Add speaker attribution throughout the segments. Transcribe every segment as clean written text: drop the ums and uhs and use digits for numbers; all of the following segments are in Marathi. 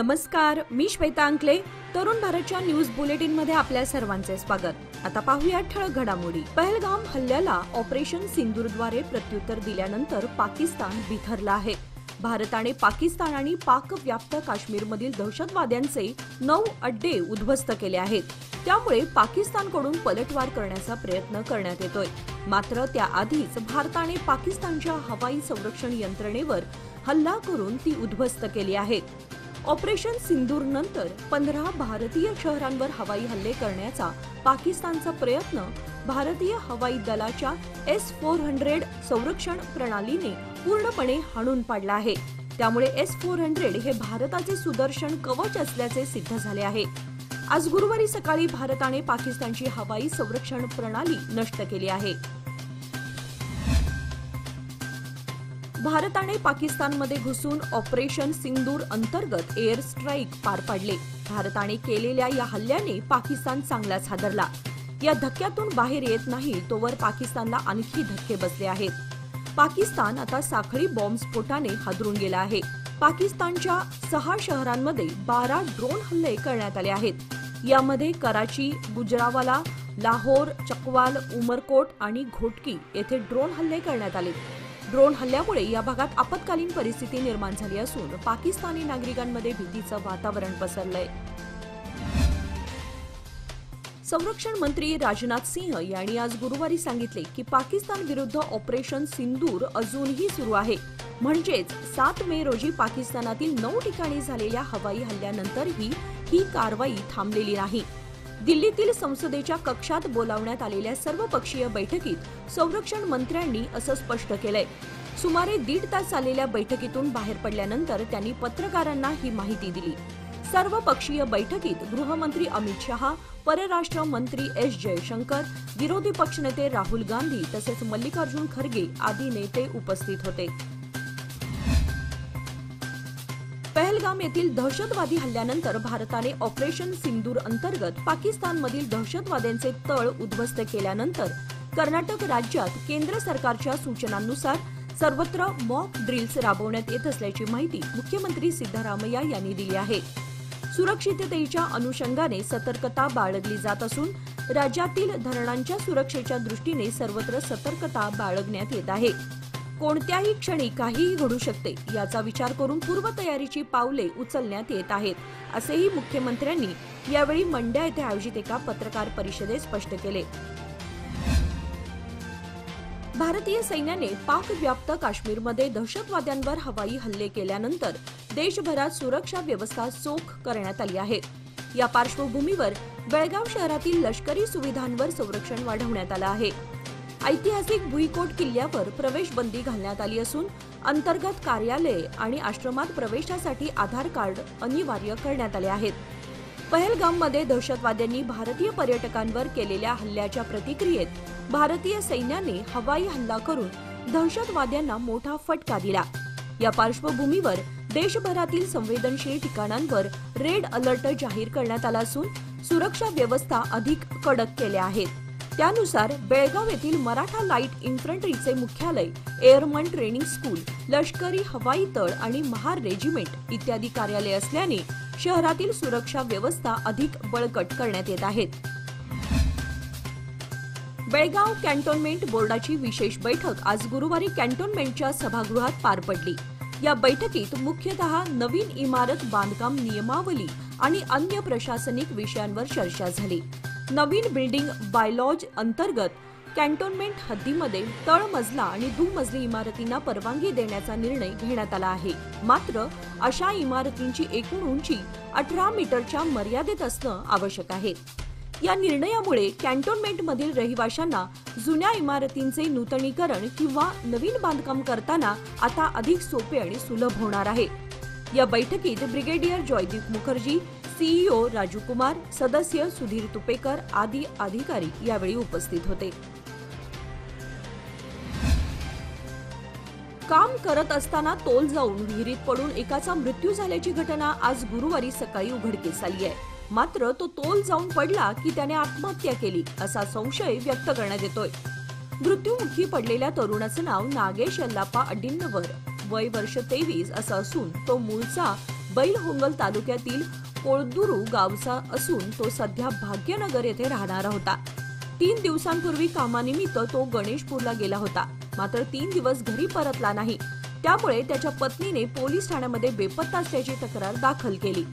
Speaker 1: नमस्कार, मी श्वेता अंकले. तरुण भारतच्या न्यूज बुलेटिन मध्ये आपल्या सर्वांचे स्वागत. आता पाहूया ठळक घडामोडी. पहलगाम हल्ल्याला ऑपरेशन सिंदूरद्वारे प्रत्युत्तर दिल्यानंतर पाकिस्तान बिथरला आहे. भारताने पाकिस्तान आणि पाक व्याप्त काश्मीरमधील दहशतवाद्यांचे 9 अड्डे उद्ध्वस्त केले आहेत. त्यामुळे पाकिस्तानकडून पलटवार करण्याचा प्रयत्न करण्यात येतोय. मात्र त्याआधीच भारताने पाकिस्तानच्या हवाई संरक्षण यंत्रणेवर हल्ला करून ती उद्ध्वस्त केली आहे. ऑपरेशन सिंदूर नंतर 15 भारतीय शहरांवर हवाई हल्ले करण्याचा पाकिस्तानचा प्रयत्न भारतीय हवाई दलाच्या S-400 संरक्षण प्रणालीने पूर्णपणे हाणून पाडला आहे. त्यामुळे S-400 हे भारताचे सुदर्शन कवच असल्याचे सिद्ध झाले आहे. आज गुरुवारी सकाळी भारताने पाकिस्तानची हवाई संरक्षण प्रणाली नष्ट केली आहे. भारताने पाकिस्तानमध्ये घुसून ऑपरेशन सिंदूर अंतर्गत एअर स्ट्राईक पार पाडले. भारताने केलेल्या या हल्ल्याने पाकिस्तान चांगलाच हादरला. या धक्क्यातून बाहेर येत नाही तोवर पाकिस्तानला आणखी धक्के बसले आहेत. पाकिस्तान आता साखळी बॉम्बस्फोटाने हादरून गेला आहे. पाकिस्तानच्या 6 शहरांमध्ये 12 ड्रोन हल्ले करण्यात आले आहेत. यामध्ये कराची, गुजरावाला, लाहोर, चकवाल, उमरकोट आणि घोटकी येथे ड्रोन हल्ले करण्यात आले. ड्रोन हल्ल्यामुळे या भागात आपत्कालीन परिस्थिती निर्माण झाली असून पाकिस्तानी नागरिकांमध्ये भीतीचं वातावरण पसरलंय. संरक्षण मंत्री राजनाथ सिंह यांनी आज गुरुवारी सांगितले की पाकिस्तान विरुद्ध ऑपरेशन सिंदूर अजूनही सुरू आहे. म्हणजेच 7 मे रोजी पाकिस्तानातील 9 ठिकाणी झालेल्या हवाई हल्ल्यानंतरही ही कारवाई थांबलेली नाही. दिल्लीतील संसदेच्या कक्षात बोलावण्यात आलेल्या सर्वपक्षीय बैठकीत संरक्षण मंत्र्यांनी असं स्पष्ट केलंय. सुमारे 1.5 तास चाललेल्या बैठकीतून बाहेर पडल्यानंतर त्यांनी पत्रकारांना ही माहिती दिली. सर्वपक्षीय बैठकीत गृहमंत्री अमित शहा, परराष्ट्र मंत्री S जयशंकर, विरोधी पक्षनेते राहुल गांधी तसेच मल्लिकार्जुन खरगे आदी नेते उपस्थित होते. पहलगाम येथील दहशतवादी हल्ल्यानंतर भारताने ऑपरेशन सिंदूर अंतर्गत पाकिस्तानमधील दहशतवाद्यांचे तळ उद्ध्वस्त केल्यानंतर कर्नाटक राज्यात केंद्र सरकारच्या सूचनांनुसार सर्वत्र मॉक ड्रिल्स राबवण्यात येत असल्याची माहिती मुख्यमंत्री सिद्धरामय्या यांनी दिली आहे. सुरक्षिततेच्या अनुषंगाने सतर्कता बाळगली जात असून राज्यातील धरणांच्या सुरक्षेच्या दृष्टीने सर्वत्र सतर्कता बाळगण्यात येत आहे. कोणत्याही क्षणी काहीही घडू शकते याचा विचार करून पूर्वतयारीची पावले उचलण्यात येत आहेत, असेही मुख्यमंत्र्यांनी यावेळी मंड्या येथे आयोजित एका पत्रकार परिषदेत स्पष्ट केले. भारतीय सैन्याने पाक व्याप्त काश्मीरमध्ये दहशतवाद्यांवर हवाई हल्ले केल्यानंतर देशभरात सुरक्षा व्यवस्था चोख करण्यात आली आहे. या पार्श्वभूमीवर बेळगाव शहरातील लष्करी सुविधांवर संरक्षण वाढवण्यात आलं आहे. ऐतिहासिक भुईकोट किल्ल्यावर प्रवेश बंदी घालण्यात आली असून अंतर्गत कार्यालये आणि आश्रमात प्रवेशासाठी आधार कार्ड अनिवार्य करण्यात आले आहेत. पहलगाममध्ये दहशतवाद्यांनी भारतीय पर्यटकांवर केलेल्या हल्ल्याच्या प्रतिक्रियेत भारतीय सैन्याने हवाई हल्ला करून दहशतवाद्यांना मोठा फटका दिला. या पार्श्वभूमीवर देशभरातील संवेदनशील ठिकाणांवर रेड अलर्ट जाहीर करण्यात आला असून सुरक्षा व्यवस्था अधिक कडक केल्या आहेत. त्यानुसार बेळगाव येथील मराठा लाईट इन्फंट्रीचे मुख्यालय, एअरमन ट्रेनिंग स्कूल, लष्करी हवाई तळ आणि महार रेजिमेंट इत्यादी कार्यालय असल्याने शहरातील सुरक्षा व्यवस्था अधिक बळकट करण्यात येत आहेत. बेळगाव कॅन्टोन्मेंट बोर्डाची विशेष बैठक आज गुरुवारी कॅन्टोन्मेंटच्या सभागृहात पार पडली. या बैठकीत मुख्यतः नवीन इमारत बांधकाम नियमावली आणि अन्य प्रशासनिक विषयांवर चर्चा झाली. नवीन बिल्डिंग बायलॉज अंतर्गत कॅन्टोन्मेंट हद्दीमध्ये तळमजला आणि दुमजली इमारतींना परवानगी देण्याचा निर्णय घेण्यात आला आहे. मात्र अशा इमारतींची एकूण उंची 18 मीटरच्या मर्यादेत असणं आवश्यक आहे. या निर्णयामुळे कॅन्टोन्मेंटमधील रहिवाशांना जुन्या इमारतींचे नूतनीकरण किंवा नवीन बांधकाम करताना आता अधिक सोपे आणि सुलभ होणार आहे. या बैठकीत ब्रिगेडियर जयदीप मुखर्जी, सीईओ राजू कुमार, सदस्य सुधीर तुपेकर आदी अधिकारी यावेळी उपस्थित होते. काम करत असताना तोल जाऊन विहिरीत पडून एकाचा मृत्यू झाल्याची घटना आज गुरुवारी सकाळी उघडकीस आली आहे. मात्र तो तोल जाऊन पडला की त्याने आत्महत्या केली असा संशय व्यक्त करण्यात येतोय. मृत्यूमुखी पडलेल्या तरुणाचं नाव नागेश यल्लाप्पा अड्डिन्नवर, वय वर्ष 23 असं असून तो मूळचा बैलहोंगल तालुक्यातील कोळदुरू गावचा असून तो सध्या भाग्यनगर येथे राहणारा होता। 3 दिवसांपूर्वी कामानिमित्त तो गणेशपूरला गेला होता, मात्र 3 दिवस घरी परतला नाही। त्यामुळे त्याच्या पत्नीने पोलीस ठाण्यामध्ये बेपत्ता असल्याची तक्रार दाखल केली।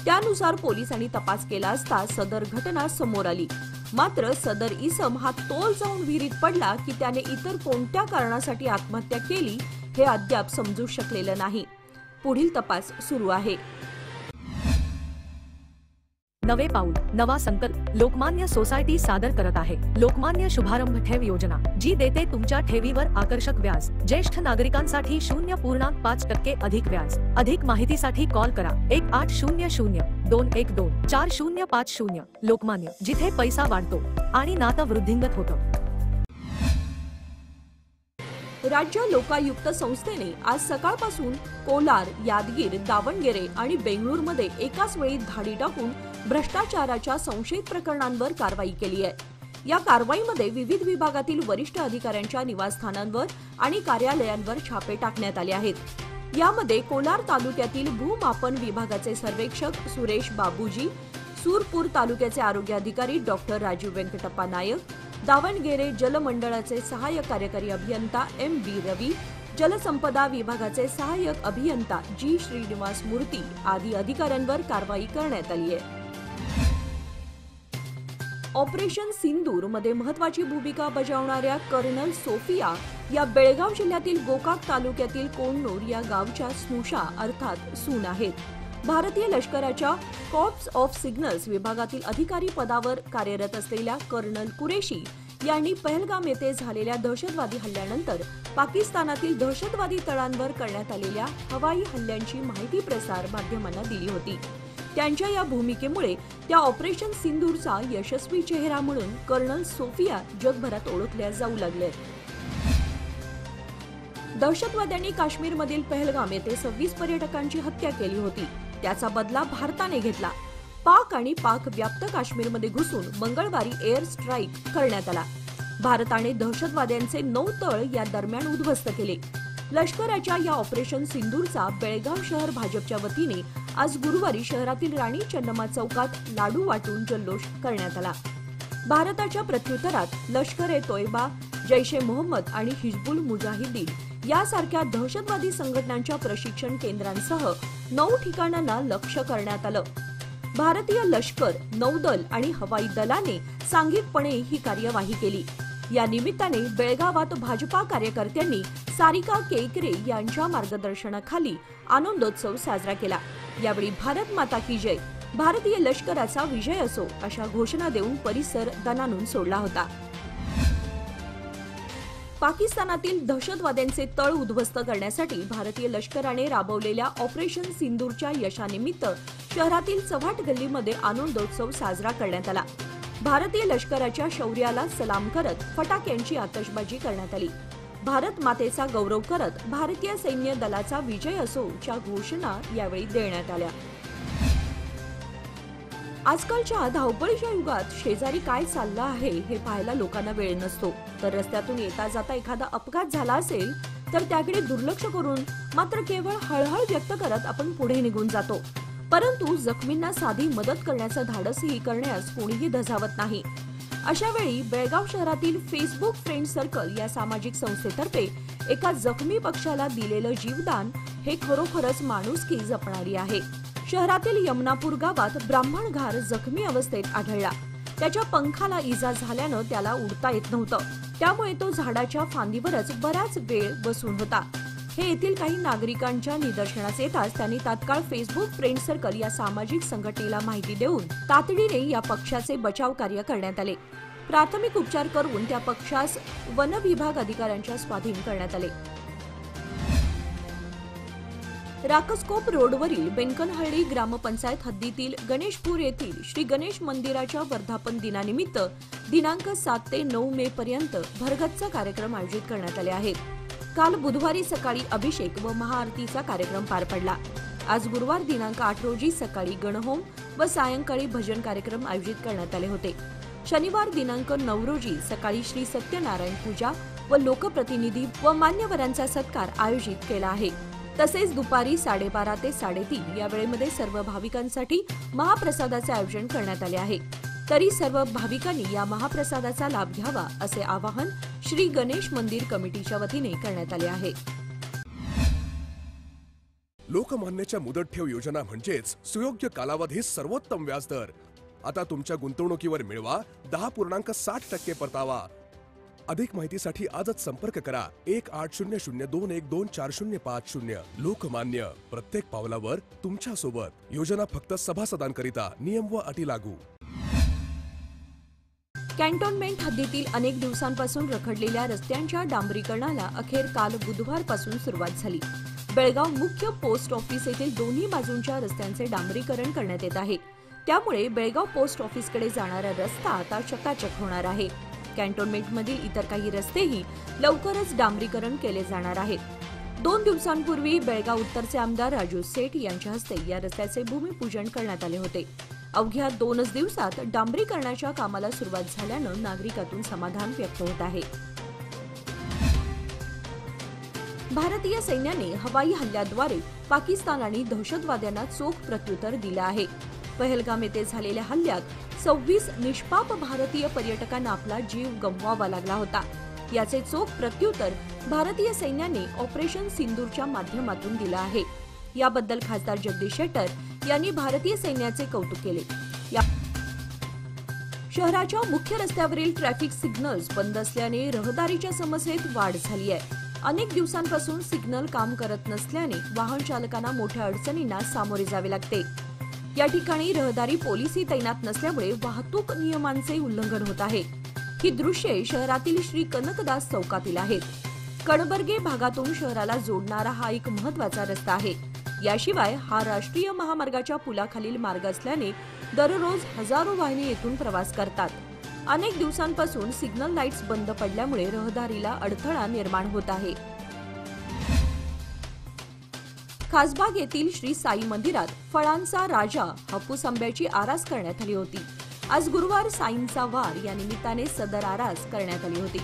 Speaker 1: त्यानुसार पोलिसांनी तपास केला असता सदर घटना समोर आली। मात्र सदर इसम हा तोल जाऊन विहिरीत पडला की त्याने इतर कोणत्या कारणासाठी आत्महत्या केली हे अद्याप समजू शकलेलं नाही। पुढील तपास सुरू आहे।
Speaker 2: नवे पाऊल नवा संकल्प लोकमान्य सोसायटी सादर करत आहे लोकमान्य शुभारंभ ठेव योजना, जी देते तुमच्या ठेवीवर आकर्षक व्याज। ज्येष्ठ नागरिकांसाठी 0.5% अधिक व्याज। अधिक माहितीसाठी कॉल करा 1800-212-4050। लोकमान्य, जिथे पैसा वाढतो आणि नातं वृद्धिंगत होतं।
Speaker 1: राज्य लोकायुक्त संस्थेने आज सकाळपासून कोलार, यादगीर, दावणगेरे आणि बेंगळूरमध्ये एकाच वेळी धाडी टाकून भ्रष्टाचाराच्या संशयित प्रकरणांवर कारवाई केली आहे। या कारवाईमध्ये विविध विभागातील वरिष्ठ अधिकाऱ्यांच्या निवासस्थानांवर आणि कार्यालयांवर छापे टाकण्यात आले आहेत। यामध्ये कोलार तालुक्यातील भूमापन विभागाचे सर्वेक्षक सुरेश बाबूजी, सूरपूर तालुक्याचे आरोग्य अधिकारी डॉक्टर राजीव वेंकटप्पा नायक, दावणगेरे जलमंडळाचे सहाय्यक कार्यकारी अभियंता M.B. रवी, जलसंपदा विभागाचे सहाय्यक अभियंता G. श्रीनिवास मूर्ती आदी अधिकाऱ्यांवर कारवाई करण्यात आली आहे। ऑपरेशन सिंदूर मध्ये महत्वाची भूमिका बजावणाऱ्या कर्नल सोफिया या बेळगाव जिल्ह्यातील गोकाक तालुक्यातील कोंडनूर या गावच्या स्नुषा अर्थात सून आहेत। भारतीय लष्कराच्या कॉर्प्स ऑफ सिग्नल्स विभागातील अधिकारी पदावर कार्यरत असलेल्या कर्नल कुरेशी यांनी पहलगाम येथे झालेल्या दहशतवादी हल्ल्यानंतर पाकिस्तानातील दहशतवादी तळांवर करण्यात आलेल्या हवाई हल्ल्यांची माहिती प्रसार माध्यमांना दिली होती। त्यांच्या या भूमिकेमुळे त्या ऑपरेशन सिंदूरचा यशस्वी चेहरा म्हणून कर्नल सोफिया जगभरात ओळखल्या जाऊ लागले। दहशतवाद्यांनी काश्मीरमधील पहलगाम येथे 26 पर्यटकांची हत्या केली होती। त्याचा बदला भारताने घेतला। पाक आणि पाक व्याप्त काश्मीरमध्ये घुसून मंगळवारी एअर स्ट्राईक करण्यात आला। भारताने दहशतवाद्यांचे 9 तळ या दरम्यान उद्ध्वस्त केले। लष्कराच्या या ऑपरेशन सिंदूरचा बेळगाव शहर भाजपच्या वतीने आज गुरुवारी शहरातील राणी चन्नम्मा चौकात लाडू वाटून जल्लोष करण्यात आला। भारताच्या प्रत्युत्तरात लष्कर-ए-तोयबा, जैश-ए-मोहम्मद आणि हिजबुल मुजाहिदीन यासारख्या दहशतवादी संघटनांच्या प्रशिक्षण केंद्रांसह 9 ठिकाणांना लक्ष्य करण्यात आलं। भारतीय लष्कर, नौदल आणि हवाई दलाने सांघिकपणे ही कार्यवाही केली। या निमित्ताने बेळगावात भाजपा कार्यकर्त्यांनी सारिका केकरे यांच्या मार्गदर्शनाखाली आनंदोत्सव साजरा केला। यावेळी भारत माता की जय, भारतीय लष्कराचा विजय असो अशा घोषणा देऊन परिसर दणाणून सोडला होता। पाकिस्तानातील दहशतवाद्यांचे तळ उद्ध्वस्त करण्यासाठी भारतीय लष्कराने राबवलेल्या ऑपरेशन सिंदूरच्या यशानिमित्त शहरातील चव्हाट गल्लीमध्ये आनंदोत्सव साजरा करण्यात आला। भारतीय लष्कराच्या शौर्याला सलाम करत फटाक्यांची आतषबाजी करण्यात आली। भारत मातेचा गौरव करत भारतीय सैन्य दलाचा विजय असोच्या घोषणा यावेळी देण्यात आल्या। आजकालच्या धावपळीच्या युगात शेजारी काय चाललं आहे हे पाहायला लोकांना वेळ नसतो। तर रस्त्यातून येता जाता एखादा अपघात झाला असेल तर त्याकडे दुर्लक्ष करून मात्र केवळ हळहळ व्यक्त करत आपण पुढे निघून जातो। परंतु जखमींना साधी मदत करण्याचं धाडसही करण्यास कोणीही धजावत नाही। अशा वेळी बेळगाव शहरातील फेसबुक फ्रेंड सर्कल या सामाजिक संस्थेतर्फे एका जखमी पक्षाला दिलेलं जीवदान हे खरोखरच माणुसकी जपणारी आहे। शहरातील यमनापूर गावात ब्राह्मण घार जखमी अवस्थेत आढळला। त्याच्या पंखाला इजा झाल्यानं त्याला उडता येत नव्हतं, त्यामुळे तो झाडाच्या फांदीवरच बराच वेळ बसून होता। हे येथील काही नागरिकांच्या निदर्शनास येताच त्यांनी तात्काळ फेसबुक फ्रेंड सर्कल या सामाजिक संघटनेला माहिती देऊन तातडीने या पक्षाचे बचाव कार्य करण्यात आले। प्राथमिक उपचार करून त्या पक्षास वन विभाग अधिकाऱ्यांच्या स्वाधीन करण्यात आले। राकसकोप रोडवरील बेंकनहळ्ळी ग्रामपंचायत हद्दीतील गणेशपूर येथील श्री गणेश मंदिराच्या वर्धापन दिनानिमित्त दिनांक 7 ते 9 मे पर्यंत भरगच्च कार्यक्रम आयोजित करण्यात आले आहेत। काल बुधवारी सकाळी अभिषेक व महाआरतीचा कार्यक्रम पार पडला। आज गुरुवार दिनांक 8 रोजी सकाळी गणहोम व सायंकाळी भजन कार्यक्रम आयोजित करण्यात आले होते। शनिवार दिनांक 9 रोजी सकाळी श्री सत्यनारायण पूजा व लोकप्रतिनिधी व मान्यवरांचा सत्कार आयोजित केला आहे। तसेच दुपारी 12:30 ते 3:30 या वेळेमध्ये सर्व भाविकांसाठी महाप्रसादाचे आयोजन करण्यात आले आहे। तरी सर्व भाविकांनी या महाप्रसादाचा लाभ घ्यावा असे आवाहन श्री गणेश मंदिर कमिटीच्या वतीने करण्यात आले आहे।
Speaker 3: लोकमान्यच्या मुदत ठेव योजना म्हणजेच सुयोग्य कालावधीत सर्वोत्तम व्याजदर। आता तुमच्या गुंतवणुकीवर मिळवा 10.60% परतावा। अधिक माहितीसाठी आजच संपर्क करा 1800212405। लोकमान्य, प्रत्येक पावलावर तुमच्या सोबत। योजना फक्त सभासदांकरिता, नियम व अटी लागू।
Speaker 1: कॅन्टोन्मेंट हद्दीतील अनेक दिवसांपासून रखडलेल्या रस्त्यांच्या डांबरीकरणाला अखेर काल बुधवारपासून सुरुवात झाली। बेळगाव मुख्य पोस्ट ऑफिस येथील दोन्ही बाजूंच्या रस्त्यांचे डांबरीकरण करण्यात येत आहे। त्यामुळे बेळगाव पोस्ट ऑफिसकडे जाणारा रस्ता आता चकाचक होणार आहे। कॅन्टोन्मेंटमधील इतर काही रस्तेही लवकरच डांबरीकरण केले जाणार आहेत। 2 दिवसांपूर्वी बेळगाव उत्तरचे आमदार राजू सेठ यांच्या हस्ते या रस्त्याचे भूमिपूजन करण्यात आले होते। अवघ्या 2च दिवसात डांबरीकरणाच्या कामाला सुरुवात झाल्यानं नागरिकातून समाधान व्यक्त होत आहे। भारतीय सैन्याने हवाई हल्ल्याद्वारे पाकिस्तान आणि दहशतवाद्यांना चोख प्रत्युत्तर दिलं आहे। पहलगाम येथे झालेल्या हल्ल्यात 26 निष्पाप भारतीय पर्यटकांना आपला जीव गमवावा लागला होता। याचे चोख प्रत्युत्तर भारतीय सैन्याने ऑपरेशन सिंदूरच्या माध्यमातून दिलं आहे। याबद्दल खासदार जगदीश शेट्टर यांनी भारतीय सैन्याचे कौतुक केले। शहराच्या मुख्य रस्त्यावरील ट्रॅफिक सिग्नल्स बंद असल्याने रहदारीच्या समस्येत वाढ झाली आहे। अनेक दिवसांपासून सिग्नल काम करत नसल्याने वाहन चालकांना मोठ्या अडचणींना सामोरे जावे लागते। या ठिकाणी रहदारी पोलिसही तैनात नसल्यामुळे वाहतूक नियमांचे उल्लंघन होत आहे। ही दृश्ये शहरातील श्री कनकदास चौकातील आहेत। कणबर्गे भागातून शहराला जोडणारा हा एक महत्त्वाचा रस्ता आहे। याशिवाय हा राष्ट्रीय महामार्गाच्या पुलाखालील मार्ग असल्याने दररोज हजारो वाहने येथून प्रवास करतात। अनेक दिवसांपासून सिग्नल लाईट्स बंद पडल्यामुळे रहदारीला अडथळा निर्माण होत आहे। खासबाग येथील श्री साई मंदिरात फळांचा राजा हापूस आंब्याची आरास करण्यात आली होती। आज गुरुवार साईंचा वार या निमित्ताने सदर आरास करण्यात आली होती।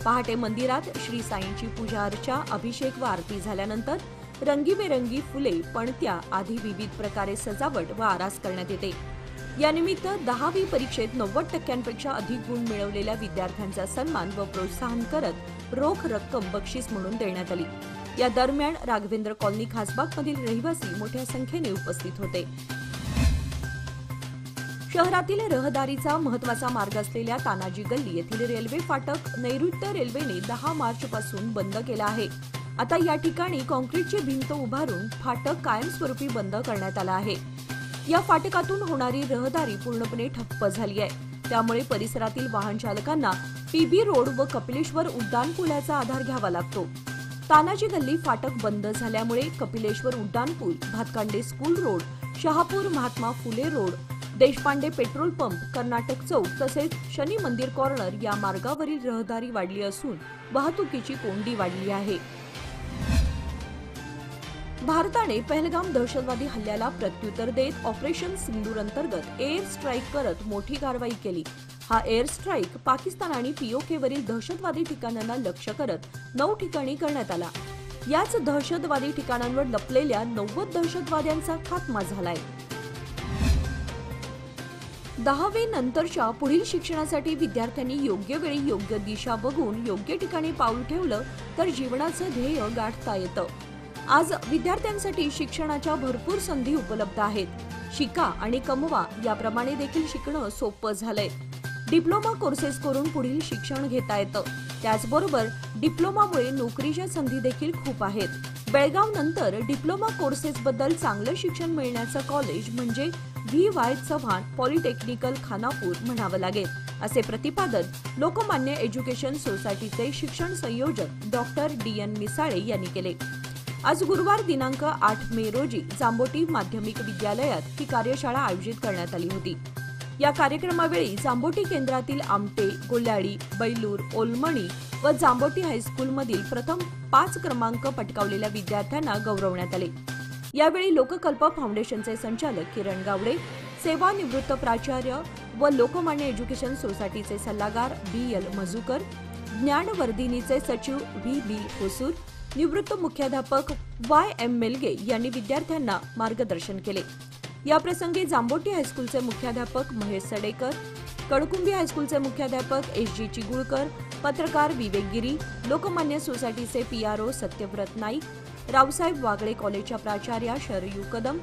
Speaker 1: पहाटे मंदिरात श्री साईंची पूजा अर्चा, अभिषेक व आरती झाल्यानंतर रंगीबेरंगी फुले, पणत्या आदी विविध प्रकारे सजावट व आरास करण्यात येते। यानिमित्त 10वी परीक्षेत 90% अधिक गुण मिळवलेल्या विद्यार्थ्यांचा सन्मान व प्रोत्साहन करत रोख रक्कम बक्षीस म्हणून देण्यात आली। या दरम्यान राघवेंद्र कॉलनी खासबागमधील रहिवासी मोठ्या संख्येने उपस्थित होते। शहरातील रहदारीचा महत्त्वाचा मार्ग असलेल्या तानाजी गल्ली येथील रेल्वे फाटक नैऋत्य रेल्वेने 10 मार्चपासून बंद केला आहे। आता या ठिकाणी काँक्रीटची भिंत उभारून फाटक कायमस्वरूपी बंद करण्यात आला आहे। या फाटकातून होणारी रहदारी पूर्णपणे ठप्प झाली आहे। त्यामुळे परिसरातील वाहन चालकांना पीबी रोड व कपिलेश्वर उड्डाणपुलाचा आधार घ्यावा लागतो। तानाजी गल्ली फाटक बंद झाल्यामुळे कपिलेश्वर उड्डाणपूल, Bhatkande school road, Shahapur Mahatma Phule road, Deshpande petrol pump, Karnataka चौक तसेच शनी मंदिर कॉर्नर या मार्गावरील रहदारी वाढली असून वाहतुकीची कोंडी वाढली आहे। भारताने पहलगाम दहशतवादी हल्ल्याला प्रत्युत्तर देत ऑपरेशन सिंदूर अंतर्गत एअर स्ट्राईक करत मोठी कारवाई केली। हा एअर स्ट्राईक पाकिस्तान आणि पीओकेवरील दहशतवादी ठिकाणांना लक्ष्य करत 9 ठिकाणी करण्यात आला। याच दहशतवादी ठिकाणांवर लपलेल्या 90 दहशतवाद्यांचा खात्मा झालाय। 10वी नंतरच्या पुढील शिक्षणासाठी विद्यार्थ्यांनी योग्य वेळी योग्य दिशा बघून योग्य ठिकाणी पाऊल ठेवलं तर जीवनाचं ध्येय गाठता येतं। आज विद्यार्थ्यांसाठी शिक्षणाच्या भरपूर संधी उपलब्ध आहेत। शिका आणि कमवा याप्रमाणे देखील शिकणं सोपं झालंय। डिप्लोमा कोर्सेस करून पुढील शिक्षण घेता येतं। त्याचबरोबर डिप्लोमामुळे नोकरीच्या संधी देखील खूप आहेत। बेळगाव नंतर डिप्लोमा कोर्सेस बद्दल चांगलं शिक्षण मिळण्याचं कॉलेज म्हणजे VY चव्हाण पॉलिटेक्निकल खानापूर म्हणावं लागेल, असे प्रतिपादन लोकमान्य एज्युकेशन सोसायटीचे शिक्षण संयोजक डॉक्टर DN मिसाळे यांनी केले। आज गुरुवार दिनांक 8 मे रोजी जांबोटी माध्यमिक विद्यालयात ही कार्यशाळा आयोजित करण्यात आली होती। या कार्यक्रमावेळी जांबोटी केंद्रातील आमटे, गोल्याळी, बैलूर, ओलमणी व जांबोटी हायस्कूलमधील प्रथम 5 क्रमांक पटकावलेल्या विद्यार्थ्यांना गौरवण्यात आले। यावेळी लोककल्प फाउंडेशनचे संचालक किरण गावडे, सेवानिवृत्त प्राचार्य व लोकमान्य एज्युकेशन सोसायटीचे सल्लागार BL मजूकर, ज्ञानवर्धिनीचे सचिव VB होसूर, निवृत्त मुख्याध्यापक Y.M. मेलगे यांनी विद्यार्थ्यांना मार्गदर्शन केले। याप्रसंगी जांबोटी हायस्कूलचे मुख्याध्यापक महेश सडेकर, कणकुंबी हायस्कूलचे मुख्याध्यापक एस.जी. चिगुळकर, पत्रकार विवेक गिरी, लोकमान्य सोसायटीचे PRO सत्यव्रत नाईक, रावसाहेब वागळे कॉलेजच्या प्राचार्या शरयू कदम,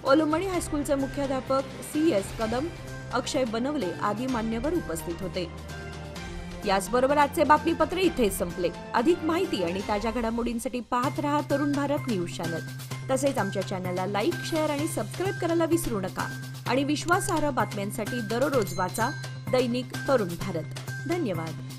Speaker 1: ओलोमणी हायस्कूलचे मुख्याध्यापक C.S. कदम, अक्षय बनवले आदी मान्यवर उपस्थित होते। याचबरोबर आजचे बातमीपत्र इथेच संपले। अधिक माहिती आणि ताज्या घडामोडींसाठी पाहत रहा तरुण भारत न्यूज चॅनल। तसेच आमच्या चॅनलला लाईक, शेअर आणि सबस्क्राईब करायला विसरू नका आणि विश्वासार्ह बातम्यांसाठी दररोज वाचा दैनिक तरुण भारत। धन्यवाद।